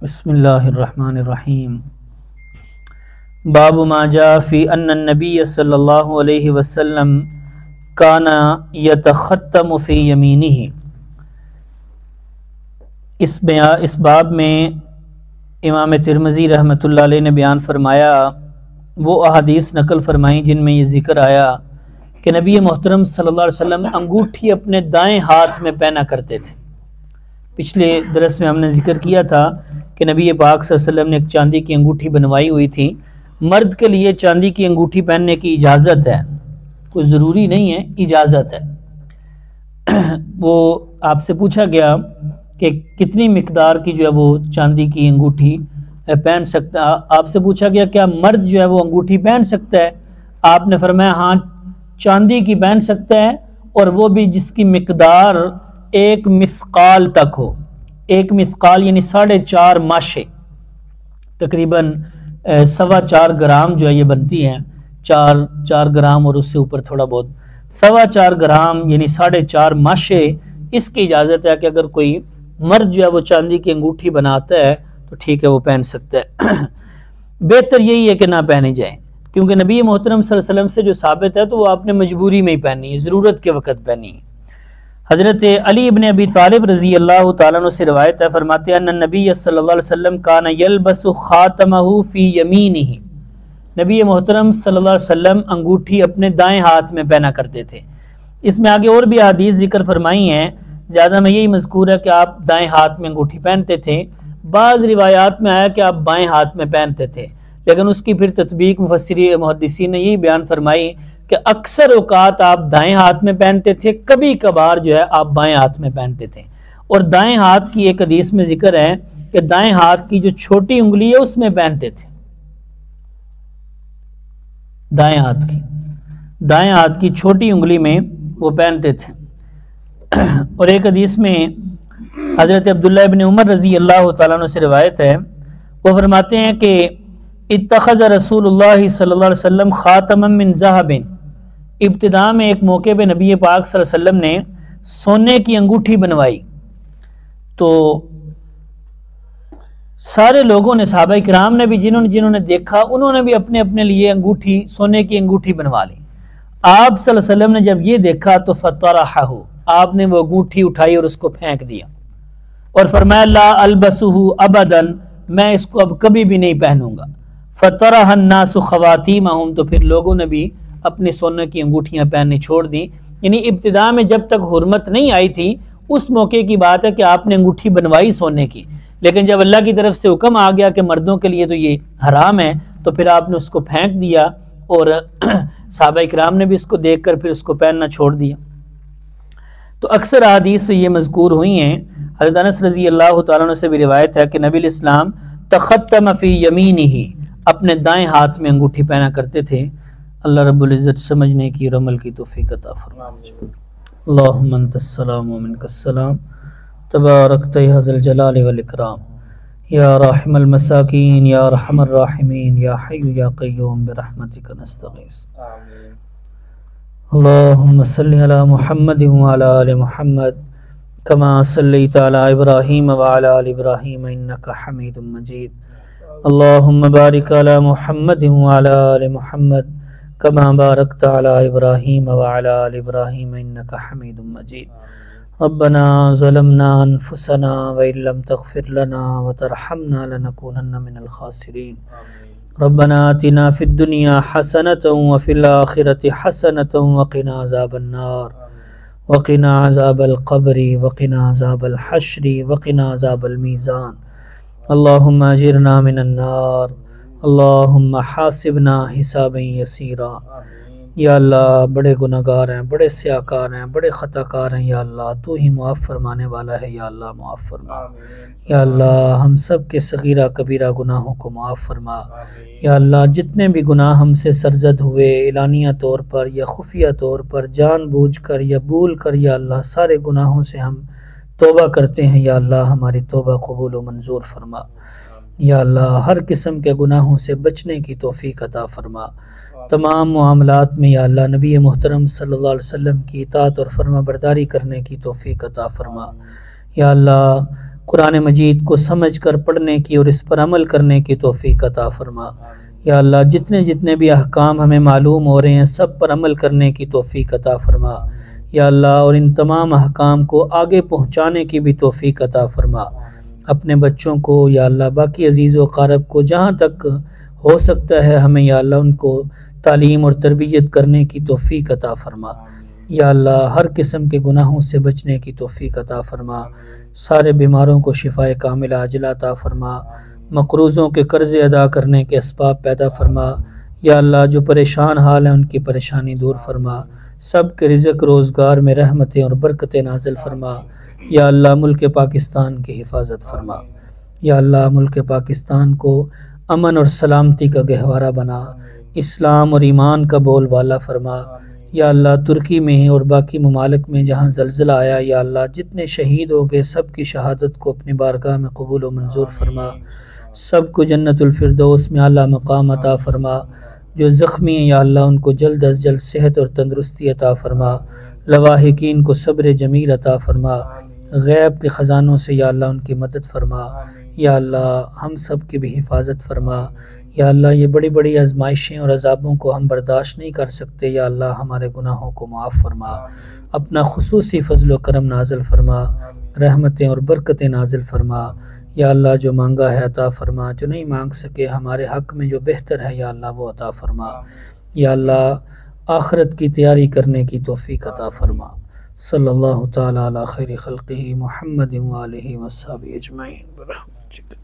بسم اللہ الرحمن الرحیم۔ باب ما جاء فی ان النبی صلی اللہ علیہ وسلم کان یتختم فی یمینہ۔ اس باب میں امام ترمذی رحمۃ اللہ علیہ نے بیان فرمایا وہ احادیث نقل فرمائیں جن میں یہ ذکر آیا کہ نبی محترم صلی اللہ علیہ وسلم انگوٹھی اپنے دائیں ہاتھ میں پہنا کرتے تھے۔ پچھلے درس میں ہم نے ذکر کیا تھا کہ نبی پاک صلی اللہ علیہ وسلم نے ایک چاندی کی انگوٹھی بنوائی ہوئی تھی۔ مرد کے لیے چاندی کی انگوٹھی پہننے کی اجازت ہے، کوئی ضروری نہیں ہے، اجازت ہے۔ وہ آپ سے پوچھا گیا کہ کتنی مقدار کی جو ہے وہ چاندی کی انگوٹھی پہن سکتا، آپ سے پوچھا گیا کیا مرد جو ہے وہ انگوٹھی پہن سکتا ہے؟ آپ نے فرمایا ہاں چاندی کی پہن سکتا ہے، اور وہ بھی جس کی مقدار 1 مثقال تک ہو۔ 1 مثقال یعنی 4.5 ماشے، تقریباً 4.25 گرام جو ہے یہ بنتی ہیں، 4 گرام اور اس سے اوپر تھوڑا بہت، 4.25 گرام یعنی 4.5 ماشے۔ اس کی اجازت ہے کہ اگر کوئی مرد جو ہے وہ چاندی کی انگوٹھی بناتا ہے تو ٹھیک ہے، وہ پہن سکتا ہے۔ بہتر یہی ہے کہ نہ پہنے جائیں، کیونکہ نبی محترم صلی اللہ علیہ وسلم سے جو ثابت ہے تو وہ آپ نے مجبوری میں ہی پہنی ہے، ضرورت کے وقت پہنی ہے۔ حضرت علی ابن ابی طالب رضی اللہ تعالیٰ عنہ سے روایت ہے، فرماتے ہیں ان نبی صلی اللہ علیہ وسلم کان یلبس خاتمہ فی یمینہ، نبی محترم صلی اللہ علیہ وسلم انگوٹھی اپنے دائیں ہاتھ میں پہنا کرتے تھے۔ اس میں آگے اور بھی حدیث ذکر فرمائی ہیں، زیادہ میں یہی مذکور ہے کہ آپ دائیں ہاتھ میں انگوٹھی پہنتے تھے۔ بعض روایات میں آیا کہ آپ بائیں ہاتھ میں پہنتے تھے، لیکن اس کی پھر تطبیق مفسرین محدثین نے یہی بیان فرمائی کہ اکثر اوقات آپ دائیں ہاتھ میں پہنتے تھے، کبھی کبھار جو ہے آپ بائیں ہاتھ میں پہنتے تھے۔ اور دائیں ہاتھ کی ایک حدیث میں ذکر ہے کہ دائیں ہاتھ کی جو چھوٹی انگلی ہے اس میں پہنتے تھے، دائیں ہاتھ کی چھوٹی انگلی میں وہ پہنتے تھے۔ اور ایک حدیث میں حضرت عبداللہ ابن عمر رضی اللہ تعالیٰ عنہ سے روایت ہے، وہ فرماتے ہیں کہ اتخذ رسول اللہ صلی اللہ علیہ وسلم خاتما من ذہب، ابتدا میں ایک موقع پہ نبی پاک صلی اللہ علیہ وسلم نے سونے کی انگوٹھی بنوائی، تو سارے لوگوں نے، صحابہ کرام نے بھی جنہوں نے دیکھا انہوں نے بھی اپنے اپنے لیے انگوٹھی، سونے کی انگوٹھی بنوا لی۔ آپ صلی اللہ علیہ وسلم نے جب یہ دیکھا تو فطرحہ، آپ نے وہ انگوٹھی اٹھائی اور اس کو پھینک دیا، اور فرمایا لا البسہ ابدا، میں اس کو اب کبھی بھی نہیں پہنوں گا۔ فطرح الناس خواتیمہم، تو پھر لوگوں نے بھی اپنی سونے کی انگوٹھیاں پہننی چھوڑ دی۔ یعنی ابتدا میں جب تک حرمت نہیں آئی تھی اس موقع کی بات ہے کہ آپ نے انگوٹھی بنوائی سونے کی، لیکن جب اللہ کی طرف سے حکم آ گیا کہ مردوں کے لیے تو یہ حرام ہے تو پھر آپ نے اس کو پھینک دیا، اور صحابہ کرام نے بھی اس کو دیکھ کر پھر اس کو پہننا چھوڑ دیا۔ تو اکثر احادیث سے یہ مذکور ہوئی ہیں۔ حضرت انس رضی اللہ تعالیٰ عنہ سے بھی روایت ہے کہ نبی الاسلام تختم فی یمینہ، اپنے دائیں ہاتھ میں انگوٹھی پہنا کرتے تھے۔ اللہ رب العزت سمجھنے کی اور عمل کی توفیق عطا فرمائے۔ اللہم انت السلام و منک السلام، تبارکت یا ذا الجلال والاکرام، یا راحم المساکین، یا ارحم الراحمین، یا حی یا قیوم برحمتک نستغیث۔ اللہم صلی علی محمد وعلی آل محمد کما صلیت علی ابراہیم وعلی آل ابراہیم انک حمید مجید۔ اللہم بارک علی محمد وعلی آل محمد کما بارکت علی ابراہیم وعلی آل ابراہیم انک حمید مجید۔ ربنا ظلمنا انفسنا وإن لم تغفر لنا وترحمنا لنكونن من الخاسرین۔ ربنا آتنا فی الدنیا حسنة وفی الآخرة حسنة وقنا عذاب النار وقنا عذاب القبر وقنا عذاب الحشر وقنا عذاب الميزان۔ اللہم اجرنا من النار، اللہم حاسبنا حسابا یسیرا۔ یا اللہ بڑے گناہگار ہیں، بڑے سیاہکار ہیں، بڑے خطا کار ہیں، یا اللہ تو ہی معاف فرمانے والا ہے، یا اللہ معاف فرما۔ یا اللہ ہم سب کے صغیرہ کبیرہ گناہوں کو معاف فرما۔ یا اللہ جتنے بھی گناہ ہم سے سرزد ہوئے اعلانیہ طور پر یا خفیہ طور پر، جان بوجھ کر یا بھول کر، یا اللہ سارے گناہوں سے ہم توبہ کرتے ہیں، یا اللہ ہماری توبہ قبول و منظور فرما۔ یا اللہ ہر قسم کے گناہوں سے بچنے کی توفیق عطا فرما۔ تمام معاملات میں یا اللہ نبی محترم صلی اللہ علیہ وسلم کی اطاعت اور فرما برداری کرنے کی توفیق عطا فرما۔ یا اللہ قرآن مجید کو سمجھ کر پڑھنے کی اور اس پر عمل کرنے کی توفیق عطا فرما۔ یا اللہ جتنے بھی احکام ہمیں معلوم ہو رہے ہیں سب پر عمل کرنے کی توفیق عطا فرما۔ یا اللہ اور ان تمام احکام کو آگے پہنچانے کی بھی توفیق عطا فرما۔ اپنے بچوں کو یا اللہ باقی عزیز و اقارب کو جہاں تک ہو سکتا ہے ہمیں یا اللہ ان کو تعلیم اور تربیت کرنے کی توفیق عطا فرما۔ یا اللہ ہر قسم کے گناہوں سے بچنے کی توفیق عطا فرما۔ سارے بیماروں کو شفائے کاملہ عاجلہ عطا فرما۔ مقروضوں کے قرض ادا کرنے کے اسباب پیدا فرما۔ یا اللہ جو پریشان حال ہیں ان کی پریشانی دور فرما۔ سب کے رزق روزگار میں رحمتیں اور برکتیں نازل فرما۔ یا اللہ ملک پاکستان کی حفاظت فرما۔ یا اللہ ملک پاکستان کو امن اور سلامتی کا گہوارہ بنا، اسلام اور ایمان کا بول بالا فرما۔ یا اللہ ترکی میں اور باقی ممالک میں جہاں زلزلہ آیا یا اللہ جتنے شہید ہو گئے سب کی شہادت کو اپنی بارگاہ میں قبول و منظور فرما۔ سب کو جنت الفردوس میں اعلیٰ مقام عطا فرما۔ جو زخمی ہیں یا اللہ ان کو جلد از جلد صحت اور تندرستی عطا فرما۔ لواحقین کو صبر جمیل عطا فرما۔ غیب کے خزانوں سے یا اللہ ان کی مدد فرما۔ یا اللہ ہم سب کی بھی حفاظت فرما۔ یا اللہ یہ بڑی بڑی آزمائشیں اور عذابوں کو ہم برداشت نہیں کر سکتے، یا اللہ ہمارے گناہوں کو معاف فرما۔ اپنا خصوصی فضل و کرم نازل فرما، رحمتیں اور برکتیں نازل فرما۔ یا اللہ جو مانگا ہے عطا فرما، جو نہیں مانگ سکے ہمارے حق میں جو بہتر ہے یا اللہ وہ عطا فرما۔ یا اللہ آخرت کی تیاری کرنے کی توفیق عطا فرما۔ صلی اللہ تعالی علی خیر خلقہ محمد و آلہ و صحبہ اجمعین برحمتک۔